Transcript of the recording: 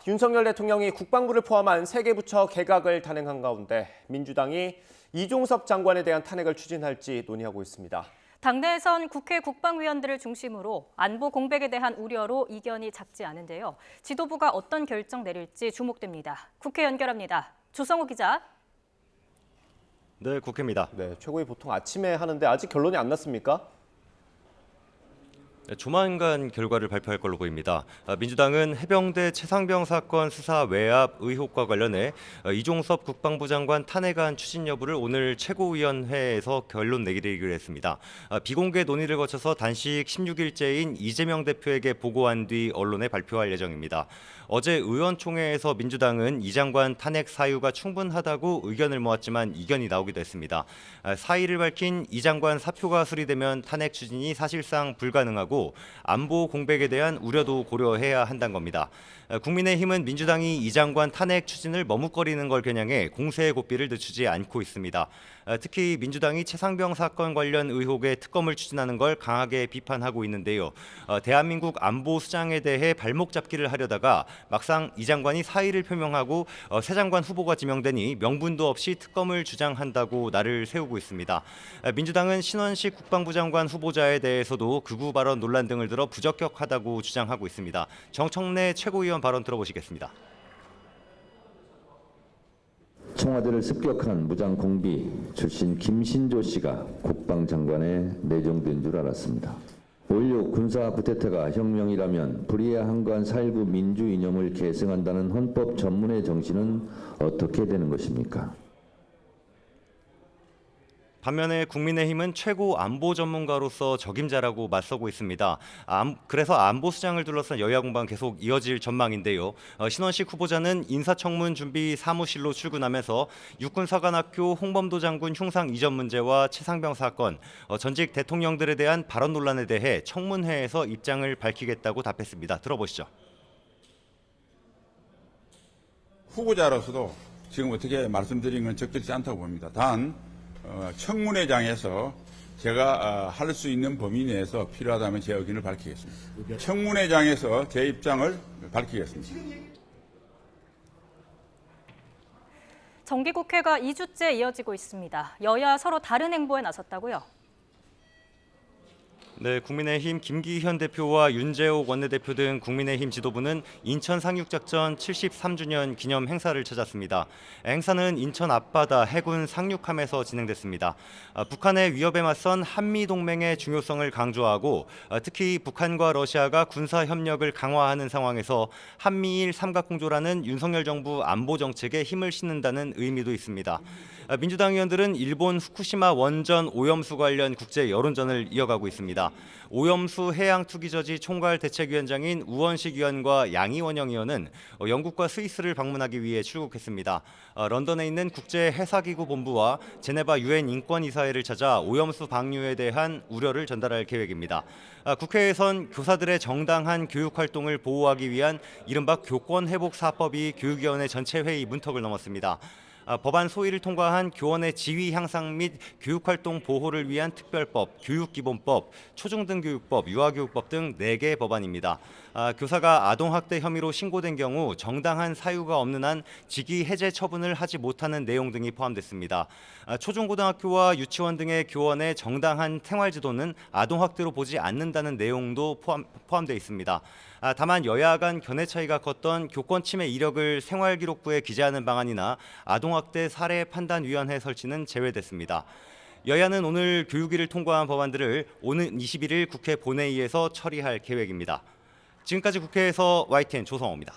윤석열 대통령이 국방부를 포함한 세 개 부처 개각을 단행한 가운데 민주당이 이종섭 장관에 대한 탄핵을 추진할지 논의하고 있습니다. 당내에선 국회 국방위원들을 중심으로 안보 공백에 대한 우려로 이견이 작지 않은데요. 지도부가 어떤 결정 내릴지 주목됩니다. 국회 연결합니다. 조성호 기자. 네, 국회입니다. 네, 최고위 보통 아침에 하는데 아직 결론이 안 났습니까? 조만간 결과를 발표할 걸로 보입니다. 민주당은 해병대 최상병 사건 수사 외압 의혹과 관련해 이종섭 국방부 장관 탄핵안 추진 여부를 오늘 최고위원회에서 결론 내리기로 했습니다. 비공개 논의를 거쳐서 단식 16일째인 이재명 대표에게 보고한 뒤 언론에 발표할 예정입니다. 어제 의원총회에서 민주당은 이 장관 탄핵 사유가 충분하다고 의견을 모았지만 이견이 나오기도 했습니다. 사의를 밝힌 이 장관 사표가 수리되면 탄핵 추진이 사실상 불가능하고 안보 공백에 대한 우려도 고려해야 한다는 겁니다. 국민의힘은 민주당이 이 장관 탄핵 추진을 머뭇거리는 걸 겨냥해 공세의 고삐를 늦추지 않고 있습니다. 특히 민주당이 최상병 사건 관련 의혹에 특검을 추진하는 걸 강하게 비판하고 있는데요. 대한민국 안보 수장에 대해 발목 잡기를 하려다가 막상 이 장관이 사의를 표명하고 새 장관 후보가 지명되니 명분도 없이 특검을 주장한다고 날을 세우고 있습니다. 민주당은 신원식 국방부 장관 후보자에 대해서도 극우 발언 논란 등을 들어 부적격하다고 주장하고 있습니다. 정청래 최고위원 발언 들어보시겠습니다. 청와대를 습격한 무장공비 출신 김신조 씨가 국방장관에 내정된 줄 알았습니다. 5.16 군사 쿠데타가 혁명이라면 불의의 한관 4.19 민주 이념을 계승한다는 헌법 전문의 정신은 어떻게 되는 것입니까? 반면에 국민의힘은 최고 안보 전문가로서 적임자라고 맞서고 있습니다. 그래서 안보 수장을 둘러싼 여야 공방 계속 이어질 전망인데요. 신원식 후보자는 인사청문 준비 사무실로 출근하면서 육군사관학교 홍범도 장군 흉상 이전 문제와 최상병 사건, 전직 대통령들에 대한 발언 논란에 대해 청문회에서 입장을 밝히겠다고 답했습니다. 들어보시죠. 후보자로서도 지금 어떻게 말씀드린 건 적절치 않다고 봅니다. 단 청문회장에서 제가 할 수 있는 범위 내에서 필요하다면 제 의견을 밝히겠습니다. 청문회장에서 제 입장을 밝히겠습니다. 정기국회가 2주째 이어지고 있습니다. 여야 서로 다른 행보에 나섰다고요? 네, 국민의힘 김기현 대표와 윤재옥 원내대표 등 국민의힘 지도부는 인천 상륙작전 73주년 기념 행사를 찾았습니다. 행사는 인천 앞바다 해군 상륙함에서 진행됐습니다. 북한의 위협에 맞선 한미동맹의 중요성을 강조하고 특히 북한과 러시아가 군사협력을 강화하는 상황에서 한미일 삼각공조라는 윤석열 정부 안보정책에 힘을 싣는다는 의미도 있습니다. 민주당 의원들은 일본 후쿠시마 원전 오염수 관련 국제 여론전을 이어가고 있습니다. 오염수 해양투기저지 총괄대책위원장인 우원식 의원과 양이원영 의원은 영국과 스위스를 방문하기 위해 출국했습니다. 런던에 있는 국제해사기구 본부와 제네바 유엔 인권이사회를 찾아 오염수 방류에 대한 우려를 전달할 계획입니다. 국회에선 교사들의 정당한 교육활동을 보호하기 위한 이른바 교권회복사법이 교육위원회 전체 회의 문턱을 넘었습니다. 법안 소위를 통과한 교원의 지위 향상 및 교육활동 보호를 위한 특별법, 교육기본법, 초중등교육법, 유아교육법 등 4개 법안입니다. 교사가 아동학대 혐의로 신고된 경우 정당한 사유가 없는 한 직위 해제 처분을 하지 못하는 내용 등이 포함됐습니다. 초중고등학교와 유치원 등의 교원의 정당한 생활지도는 아동학대로 보지 않는다는 내용도 포함되어 있습니다. 다만 여야 간 견해 차이가 컸던 교권 침해 이력을 생활기록부에 기재하는 방안이나 아동학대 사례 판단위원회 설치는 제외됐습니다. 여야는 오늘 교육위를 통과한 법안들을 오는 21일 국회 본회의에서 처리할 계획입니다. 지금까지 국회에서 YTN 조성호입니다.